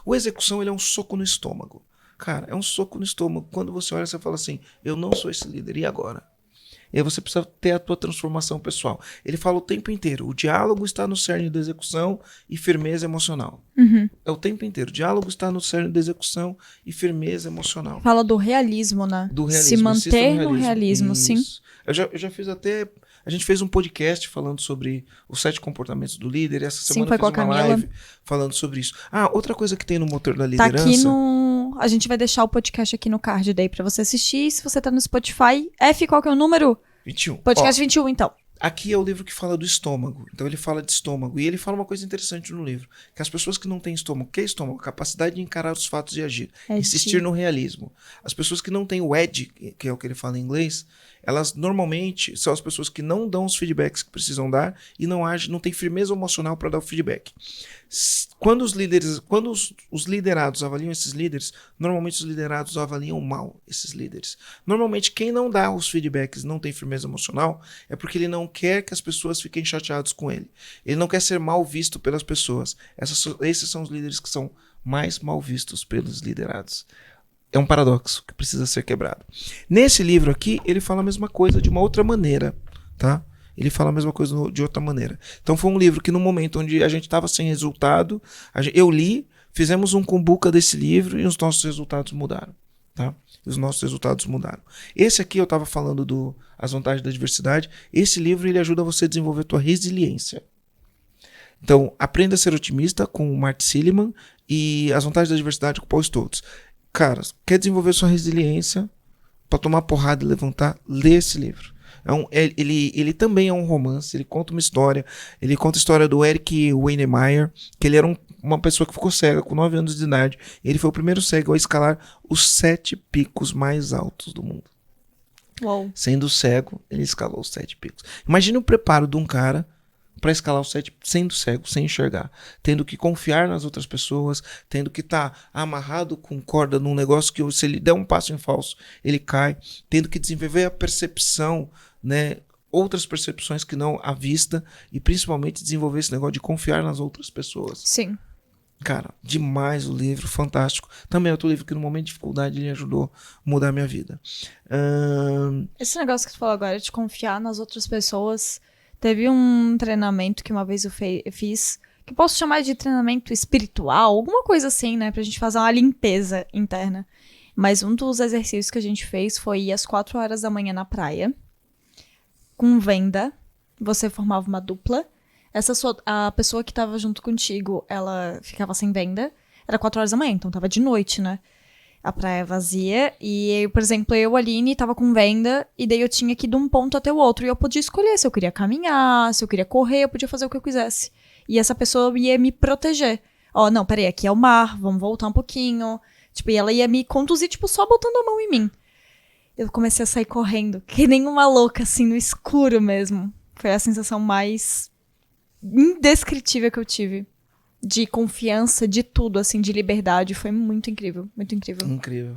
O execução, ele é um soco no estômago. Cara, é um soco no estômago. Quando você olha, você fala assim, eu não sou esse líder, e agora? E aí você precisa ter a tua transformação pessoal. Ele fala o tempo inteiro, o diálogo está no cerne da execução e firmeza emocional. É o tempo inteiro, o diálogo está no cerne da execução e firmeza emocional. Fala do realismo, né? Do realismo. Se manter no realismo, sim. Eu já fiz até... A gente fez um podcast falando sobre os 7 comportamentos do líder. E essa semana foi eu fiz com a uma Camila. live falando sobre isso. Ah, outra coisa que tem no motor da Tá liderança... aqui no... A gente vai deixar o podcast aqui no card daí pra você assistir. Se você tá no Spotify, qual que é o número? 21. Podcast 21, então. Aqui é o livro que fala do estômago. Então ele fala de estômago. E ele fala uma coisa interessante no livro. Que as pessoas que não têm estômago... O que é estômago? Capacidade de encarar os fatos e agir. Insistir no realismo. As pessoas que não têm o edge, que é o que ele fala em inglês... Elas normalmente são as pessoas que não dão os feedbacks que precisam dar e não agem, não tem firmeza emocional para dar o feedback. Quando os liderados avaliam esses líderes, normalmente os liderados avaliam mal esses líderes. Normalmente quem não dá os feedbacks não tem firmeza emocional é porque ele não quer que as pessoas fiquem chateadas com ele. Ele não quer ser mal visto pelas pessoas. Esses são os líderes que são mais mal vistos pelos liderados. É um paradoxo que precisa ser quebrado. Nesse livro aqui, ele fala a mesma coisa de uma outra maneira, tá? Ele fala a mesma coisa de outra maneira. Então foi um livro que no momento onde a gente estava sem resultado, eu li, fizemos um cumbuca desse livro e os nossos resultados mudaram, tá? Os nossos resultados mudaram. Esse aqui eu estava falando As Vantagens da Diversidade. Esse livro ele ajuda você a desenvolver a tua resiliência. Então, Aprenda a Ser Otimista com o Martin Seligman e As Vantagens da Diversidade com o Paul Stoltz. Cara, quer desenvolver sua resiliência para tomar porrada e levantar? Lê esse livro. Ele também é um romance, ele conta uma história. Ele conta a história do Eric Weinemeyer, que ele era uma pessoa que ficou cega com 9 anos de idade. Ele foi o primeiro cego a escalar os 7 picos mais altos do mundo. Uou. Sendo cego, ele escalou os 7 picos. Imagine o preparo de um cara para escalar os 7, sendo cego, sem enxergar, tendo que confiar nas outras pessoas, tendo que estar amarrado com corda num negócio que se ele der um passo em falso, ele cai, tendo que desenvolver a percepção, né, outras percepções que não a vista, e principalmente desenvolver esse negócio de confiar nas outras pessoas. Sim. Cara, demais o livro, fantástico. Também é outro livro que no momento de dificuldade ele ajudou a mudar a minha vida. Esse negócio que tu falou agora de confiar nas outras pessoas... Teve um treinamento que uma vez eu fiz, que eu posso chamar de treinamento espiritual, alguma coisa assim, né? Pra gente fazer uma limpeza interna. Mas um dos exercícios que a gente fez foi ir às 4 horas da manhã na praia, com venda. Você formava uma dupla. A pessoa que tava junto contigo, ela ficava sem venda. Era 4 horas da manhã, então tava de noite, né? A praia vazia, e por exemplo, eu, Aline, tava com venda, e daí eu tinha que ir de um ponto até o outro, e eu podia escolher se eu queria caminhar, se eu queria correr, eu podia fazer o que eu quisesse. E essa pessoa ia me proteger. Não, peraí, aqui é o mar, vamos voltar um pouquinho. Tipo, e ela ia me conduzir, tipo, só botando a mão em mim. Eu comecei a sair correndo, que nem uma louca, assim, no escuro mesmo. Foi a sensação mais indescritível que eu tive. De confiança, de tudo, assim, de liberdade. Foi muito incrível, muito incrível. Incrível.